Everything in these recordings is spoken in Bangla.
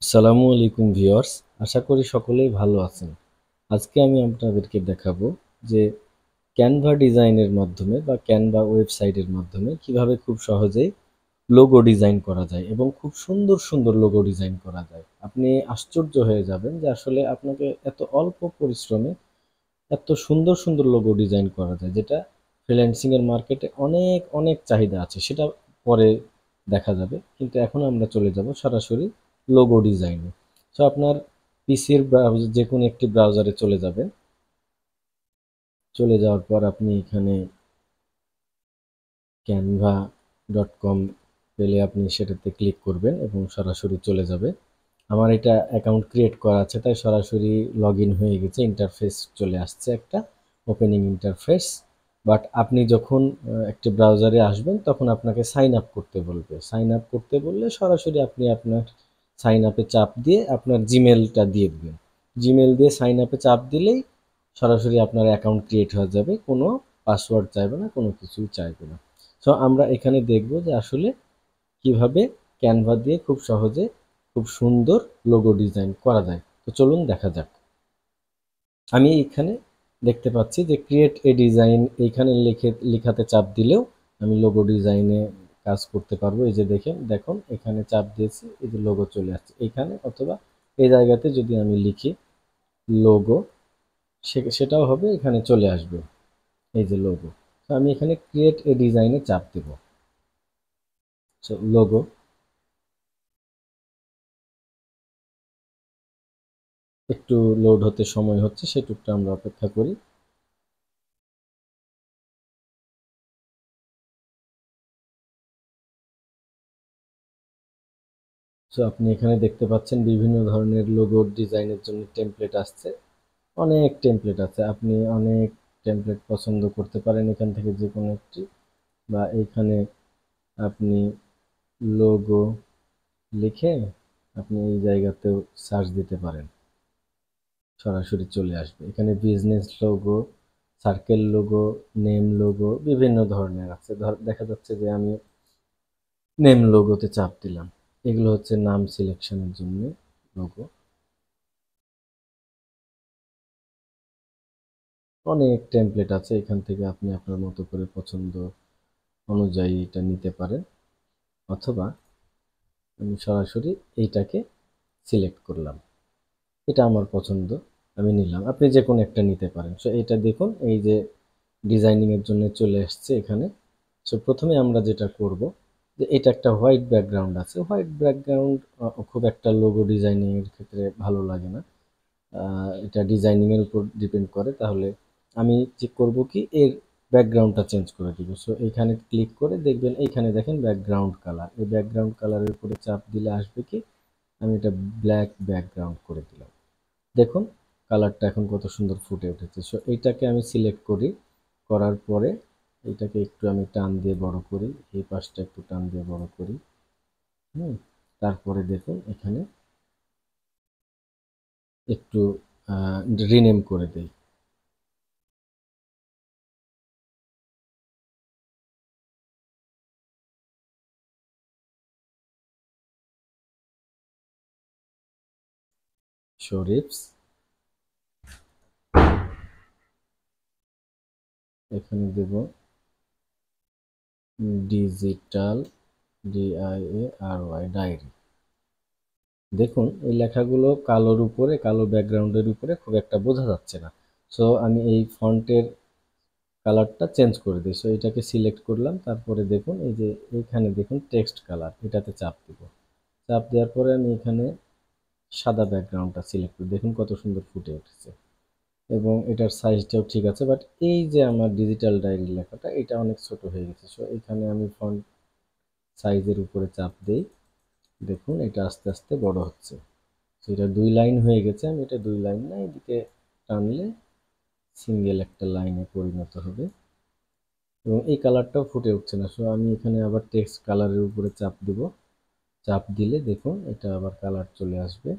আসসালামু আলাইকুম ভিউয়ার্স, আশা করি সকলেই ভালো আছেন। আজকে আমি আপনাদেরকে দেখাবো যে ক্যানভা ডিজাইনের মাধ্যমে বা ক্যানভা ওয়েবসাইটের মাধ্যমে কিভাবে খুব সহজেই লোগো ডিজাইন করা যায় এবং খুব সুন্দর সুন্দর লোগো ডিজাইন করা যায়। আপনি আশ্চর্য হয়ে যাবেন যে আসলে আপনাকে এত অল্প পরিশ্রমে এত সুন্দর সুন্দর লোগো ডিজাইন করা যায়, যেটা ফ্রিল্যান্সিং এর মার্কেটে অনেক অনেক চাহিদা আছে। সেটা পরে দেখা যাবে, কিন্তু এখন আমরা চলে যাব সরাসরি লোগো ডিজাইনে। সো আপনার পিসির যে কোনো একটি ব্রাউজারে চলে যাবেন। চলে যাওয়ার পর আপনি এখানে canva.com পেলে আপনি সেটাতে ক্লিক করবেন এবং সরাসরি চলে যাবে। আমার এটা অ্যাকাউন্ট ক্রিয়েট করা আছে, তাই সরাসরি লগ ইন হয়ে গেছে। ইন্টারফেস চলে আসছে একটা ওপেনিং ইন্টারফেস। বাট আপনি যখন একটি ব্রাউজারে আসবেন তখন আপনাকে সাইন আপ করতে বলবে। সাইন আপ করতে বললে সরাসরি আপনি আপনার সাইন আপে চাপ দিয়ে আপনার জিমেলটা দিয়ে দিবেন। জিমেল দিয়ে সাইন আপে চাপ দিলেই সরাসরি আপনার অ্যাকাউন্ট ক্রিয়েট হয়ে যাবে। কোনো পাসওয়ার্ড চাইবে না, কোনো কিছুই চাইবে না। সো আমরা এখানে দেখব যে আসলে কিভাবে ক্যানভা দিয়ে খুব সহজে খুব সুন্দর লোগো ডিজাইন করা যায়। তো চলুন দেখা যাক। আমি এখানে দেখতে পাচ্ছি যে ক্রিয়েট এ ডিজাইন, এইখানে লেখাতে চাপ দিলেও আমি লোগো ডিজাইনে কাজ করতে পারবো। এই যে দেখুন এখানে চাপ দিয়েছি, এই যে লোগো চলে আসছে এখানে, অথবা এই জায়গাতে যদি আমি লিখি লোগো, সেটাও হবে, এখানে চলে আসবে এই যে লোগো। তো আমি এখানে ক্রিয়েট এ ডিজাইনে চাপ দেব। লোগো একটু লোড হতে সময় হচ্ছে, সেটুকটা আমরা অপেক্ষা করি। সো আপনি এখানে দেখতে পাচ্ছেন বিভিন্ন ধরনের লোগো ডিজাইনের জন্য টেমপ্লেট আসছে। অনেক টেমপ্লেট আছে, আপনি অনেক টেমপ্লেট পছন্দ করতে পারেন এখান থেকে যে কোনো একটি, বা এইখানে আপনি লোগো লিখে আপনি এই জায়গাতেও সার্চ দিতে পারেন, সরাসরি চলে আসবে। এখানে business logo, circle logo, name logo বিভিন্ন ধরনের আছে। দেখা যাচ্ছে যে আমি নেম লোগোতে চাপ দিলাম। এগুলো হচ্ছে নাম সিলেকশনের জন্য লোগো। অনেক টেমপ্লেট আছে, এখান থেকে আপনি আপনার মতো করে পছন্দ অনুযায়ী এটা নিতে পারেন, অথবা আমি সরাসরি এইটাকে সিলেক্ট করলাম। এটা আমার পছন্দ, আমি নিলাম। আপনি যে কোনো একটা নিতে পারেন। সো এটা দেখুন, এই যে ডিজাইনিং এর জন্য চলে আসছে এখানে। সো প্রথমে আমরা যেটা করব, যে এটা একটা হোয়াইট ব্যাকগ্রাউন্ড আছে। হোয়াইট ব্যাকগ্রাউন্ড খুব একটা লোগো ডিজাইনিং এর ক্ষেত্রে ভালো লাগে না। এটা ডিজাইনিং এর উপর ডিপেন্ড করে। তাহলে আমি যে করব কি, এর ব্যাকগ্রাউন্ডটা চেঞ্জ করে দিব। সো এখানে ক্লিক করে দেখবেন, এইখানে দেখেন ব্যাকগ্রাউন্ড কালার। এই ব্যাকগ্রাউন্ড কালারের উপরে চাপ দিলে আসবে কি, আমি এটা ব্ল্যাক ব্যাকগ্রাউন্ড করে দিলাম। দেখুন কালারটা এখন কত সুন্দর ফুটে উঠেছে। সো এইটাকে আমি সিলেক্ট করি, করার পরে এইটাকে একটু আমি টান দিয়ে বড় করি, এই পাশটা একটু টান দিয়ে বড় করি। হুম, তারপরে দেখুন এখানে একটু রিনেম করে দেই। শরীফস, এখানে দেব ডিজিটাল, DIARY, ডায়েরি। দেখুন এই লেখাগুলো কালোর উপরে, কালো ব্যাকগ্রাউন্ডের উপরে খুব একটা বোঝা যাচ্ছে না। সো আমি এই ফন্টের কালারটা চেঞ্জ করে দিই। সো এটাকে সিলেক্ট করলাম, তারপরে দেখুন এই যে এইখানে দেখুন টেক্সট কালার, এটাতে চাপ দিব। চাপ দেওয়ার পরে আমি এখানে সাদা ব্যাকগ্রাউন্ডটা সিলেক্ট করি। দেখুন কত সুন্দর ফুটে উঠেছে এবং এটার সাইজটাও ঠিক আছে। বাট এই যে আমার ডিজিটাল ডায়েরি লেখাটা, এটা অনেক ছোট হয়ে গেছে। সো এখানে আমি ফন্ট সাইজের উপরে চাপ দেই। দেখুন এটা আস্তে আস্তে বড় হচ্ছে। তো এটা 2 লাইন হয়ে গেছে, আমি এটা 2 লাইন না, এদিকে টানলে সিঙ্গেল একটা লাইনে পরিণত হবে। এবং এই কালারটাও ফুটে উঠছে না। সো আমি এখানে আবার টেক্সট কালারের উপরে চাপ দিব। চাপ দিলে দেখুন এটা আবার কালার চলে আসবে।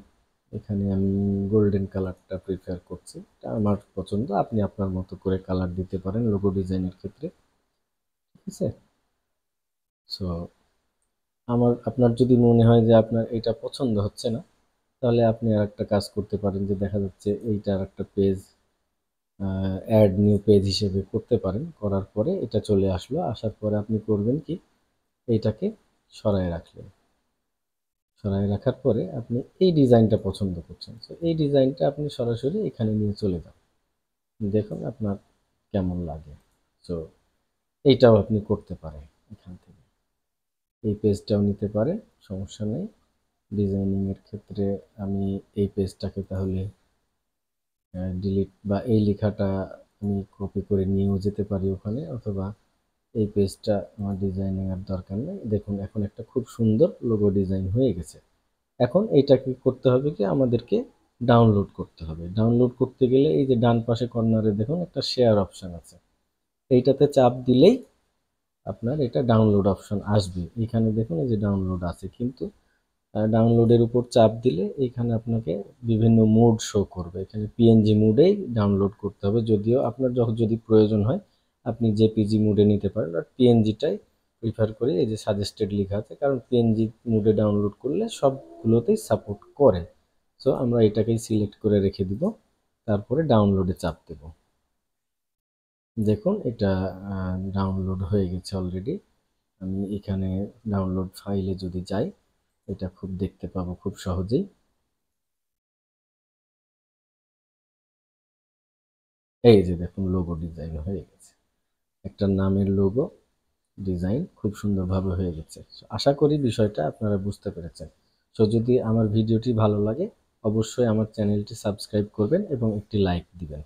এখানে আমি গোল্ডেন কালারটা প্রিফার করছি, এটা আমার পছন্দ। আপনি আপনার মতো করে কালার দিতে পারেন লোগো ডিজাইনের ক্ষেত্রে, ঠিক আছে? সো আপনার যদি মনে হয় যে আপনার এটা পছন্দ হচ্ছে না, তাহলে আপনি আর একটা কাজ করতে পারেন যে দেখা যাচ্ছে এইটার একটা পেজ অ্যাড নিউ পেজ হিসেবে করতে পারেন। করার পরে এটা চলে আসলো, আসার পরে আপনি করবেন কি, এইটাকে সরায় রাখলেন। সরায় রাখার পরে আপনি এই ডিজাইনটা পছন্দ করছেন, তো এই ডিজাইনটা আপনি সরাসরি এখানে নিয়ে চলে যান, দেখুন আপনার কেমন লাগে। তো এইটাও আপনি করতে পারেন এখান থেকে, এই পেজটাও নিতে পারেন, সমস্যা নেই। ডিজাইনিংয়ের ক্ষেত্রে আমি এই পেজটাকে তাহলে ডিলিট বা এই লেখাটা আমি কপি করে নিয়েও যেতে পারি ওখানে, অথবা এই পেজটা আমার ডিজাইনিং এর দরকার নেই। দেখুন এখন একটা খুব সুন্দর লোগো ডিজাইন হয়ে গেছে। এখন এইটা কি করতে হবে, কি আমাদেরকে ডাউনলোড করতে হবে। ডাউনলোড করতে গেলে এই যে ডান পাশে কর্নারে দেখুন একটা শেয়ার অপশন আছে, এইটাতে চাপ দিলেই আপনার এটা ডাউনলোড অপশন আসবে। এখানে দেখুন এই যে ডাউনলোড আছে, কিন্তু ডাউনলোডের উপর চাপ দিলে এখানে আপনাকে বিভিন্ন মোড শো করবে। এখানে পিএনজি মোডেই ডাউনলোড করতে হবে, যদিও আপনার যখন যদি প্রয়োজন হয় আপনি জেপিজি মোডে নিতে পারেন, আর পিএনজিটাই প্রিফার করি। এই যে সাজেস্টেড লেখা আছে, কারণ পিএনজি মোডে ডাউনলোড করলে সবগুলোতেই সাপোর্ট করে। সো আমরা এটাকেই সিলেক্ট করে রেখে দিব, তারপরে ডাউনলোডে চাপ দেব। দেখুন এটা ডাউনলোড হয়ে গেছে অলরেডি। আমি এখানে ডাউনলোড ফাইলে যদি যাই, এটা খুব দেখতে পাবো খুব সহজেই। এই যে দেখুন লোগো ডিজাইন হয়ে গেছে, একটা নামের লোগো ডিজাইন খুব সুন্দরভাবে হয়ে গেছে। আশা করি বিষয়টা আপনারা বুঝতে পেরেছেন। সো যদি আমার ভিডিওটি ভালো লাগে অবশ্যই আমার চ্যানেলটি সাবস্ক্রাইব করবেন এবং একটি লাইক দিবেন।